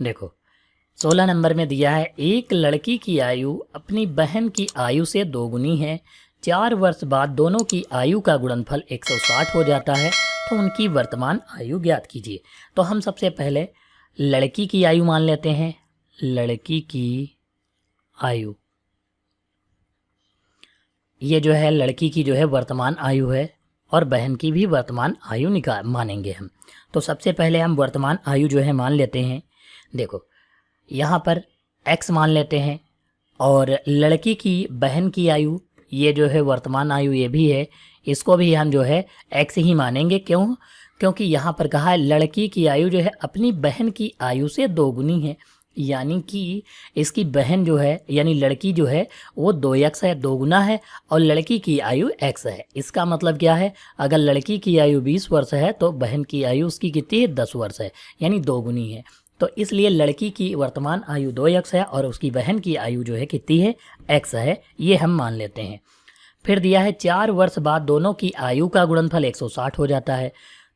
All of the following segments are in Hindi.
देखो 16 नंबर में दिया है एक लड़की की आयु अपनी बहन की आयु से दोगुनी है, 4 वर्ष बाद दोनों की आयु का गुणनफल 160 हो जाता है, तो उनकी वर्तमान आयु ज्ञात कीजिए। तो हम सबसे पहले लड़की की आयु मान लेते हैं। लड़की की आयु, ये जो है लड़की की जो है वर्तमान आयु है और बहन की भी वर्तमान आयु मानेंगे हम। तो सबसे पहले हम वर्तमान आयु जो है मान लेते हैं। देखो यहाँ पर x मान लेते हैं और लड़की की बहन की आयु, ये जो है वर्तमान आयु ये भी है, इसको भी हम जो है x ही मानेंगे। क्यों? क्योंकि यहाँ पर कहा है लड़की की आयु जो है अपनी बहन की आयु से दोगुनी है, यानी कि इसकी बहन जो है यानी लड़की जो है वो 2x है, दोगुना है, और लड़की की आयु x है। इसका मतलब क्या है, अगर लड़की की आयु 20 वर्ष है तो बहन की आयु उसकी कितनी है, 10 वर्ष है, यानी दोगुनी है। तो इसलिए लड़की की वर्तमान आयु 2x है और उसकी बहन की आयु जो है कितनी है, x है, ये हम मान लेते हैं। फिर दिया है 4 वर्ष बाद दोनों की आयु का गुणनफल 160 हो जाता है,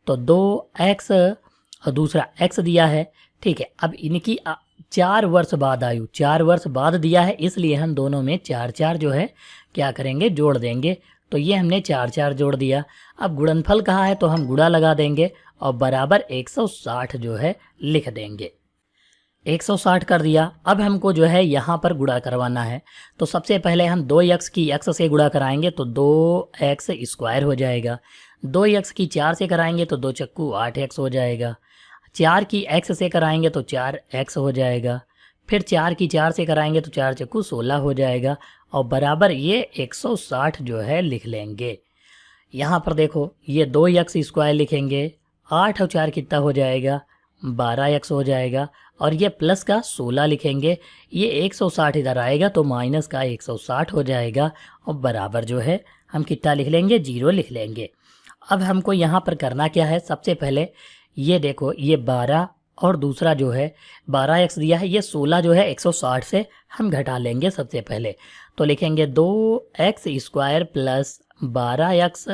तो 2x और दूसरा x दिया है। ठीक है, अब इनकी 4 वर्ष बाद आयु, 4 वर्ष बाद दिया है, इसलिए हम दोनों में 4 जो है क्या करेंगे, जोड़ देंगे। तो ये हमने 4 जोड़ दिया। अब गुणनफल कहा है तो हम गुणा लगा देंगे और बराबर 160 जो है लिख देंगे। 160 कर दिया। अब हमको जो है यहाँ पर गुणा करवाना है, तो सबसे पहले हम 2x की x से गुणा कराएंगे तो 2x स्क्वायर हो जाएगा। 2x की 4 से कराएंगे तो 2 चक्कू 8x हो जाएगा। 4 की x से कराएंगे तो 4x हो जाएगा। फिर 4 की 4 से कराएंगे तो 4 चक्कू 16 हो जाएगा और बराबर ये 160 जो है लिख लेंगे। यहाँ पर देखो ये 2x स्क्वायर लिखेंगे, 8 और 4 कितना हो जाएगा, 12x हो जाएगा, और ये प्लस का 16 लिखेंगे। ये 160 इधर आएगा तो माइनस का 160 हो जाएगा और बराबर जो है हम कितना लिख लेंगे, 0 लिख लेंगे। अब हमको यहाँ पर करना क्या है, सबसे पहले ये देखो ये 12 और दूसरा जो है 12x दिया है, ये 16 जो है 160 से हम घटा लेंगे सबसे पहले। तो लिखेंगे 2x स्क्वायर प्लस 12x,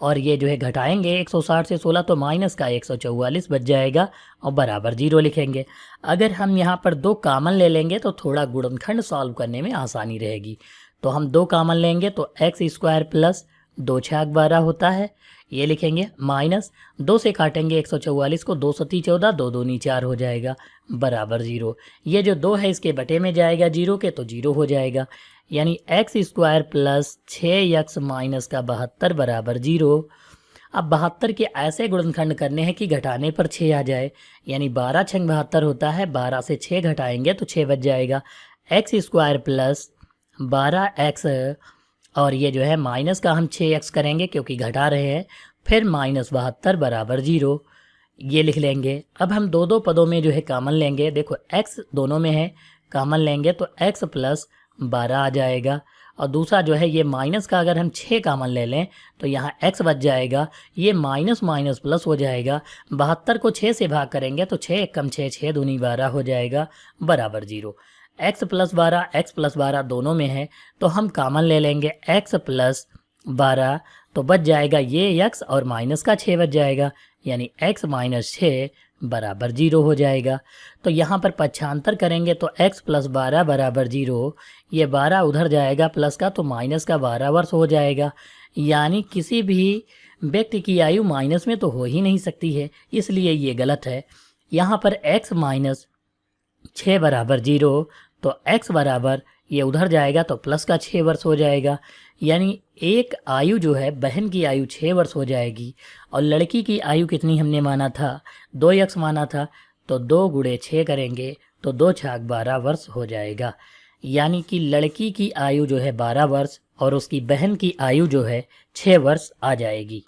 और ये जो है घटाएंगे 160 से 16 तो माइनस का 144 बच जाएगा और बराबर 0 लिखेंगे। अगर हम यहाँ पर 2 कॉमन ले लेंगे तो थोड़ा गुणनखंड सॉल्व करने में आसानी रहेगी। तो हम 2 कॉमन लेंगे तो x स्क्वायर प्लस 2 छाक 12 होता है, ये लिखेंगे, माइनस 2 से काटेंगे 144 को, 2 सती 14, 2 दूनी 4 हो जाएगा, बराबर 0। ये जो 2 है इसके बटे में जाएगा 0 के, तो 0 हो जाएगा, यानी x square plus 6x minus का 72 बराबर 0। अब 72 के ऐसे गुणनखंड करने हैं कि घटाने पर 6 आ जाए, यानी 12 छंग 72 होता है, 12 से 6 घटाएंगे तो 6 बच जाएगा। x स्क्वायर प्लस 12x, और ये जो है माइनस का हम 6x करेंगे क्योंकि घटा रहे हैं, फिर माइनस 72 बराबर 0, ये लिख लेंगे। अब हम दो पदों में जो है कॉमन लेंगे, देखो x दोनों में है, कॉमन लेंगे तो x प्लस 12 आ जाएगा, और दूसरा जो है ये माइनस का अगर हम 6 कॉमन ले लें तो यहाँ x बच जाएगा, ये माइनस माइनस प्लस हो जाएगा। 72 को 6 से भाग करेंगे तो 6 एकम 6, 6 दूनी 12 हो जाएगा, बराबर 0। x प्लस 12 दोनों में है तो हम कॉमन ले लेंगे x प्लस 12, तो बच जाएगा ये x और माइनस का 6 बच जाएगा, यानी x माइनस 6 बराबर 0 हो जाएगा। तो यहाँ पर पक्षांतर करेंगे तो x प्लस 12 बराबर 0, ये 12 उधर जाएगा प्लस का तो माइनस का 12 वर्ष हो जाएगा, यानी किसी भी व्यक्ति की आयु माइनस में तो हो ही नहीं सकती है, इसलिए ये गलत है। यहाँ पर x माइनस 6 बराबर 0, तो x बराबर ये उधर जाएगा तो प्लस का 6 वर्ष हो जाएगा, यानी एक आयु जो है बहन की आयु 6 वर्ष हो जाएगी, और लड़की की आयु कितनी हमने माना था, 2x माना था, तो 2 गुणे 6 करेंगे तो 2 छाक 12 वर्ष हो जाएगा, यानी कि लड़की की आयु जो है 12 वर्ष और उसकी बहन की आयु जो है 6 वर्ष आ जाएगी।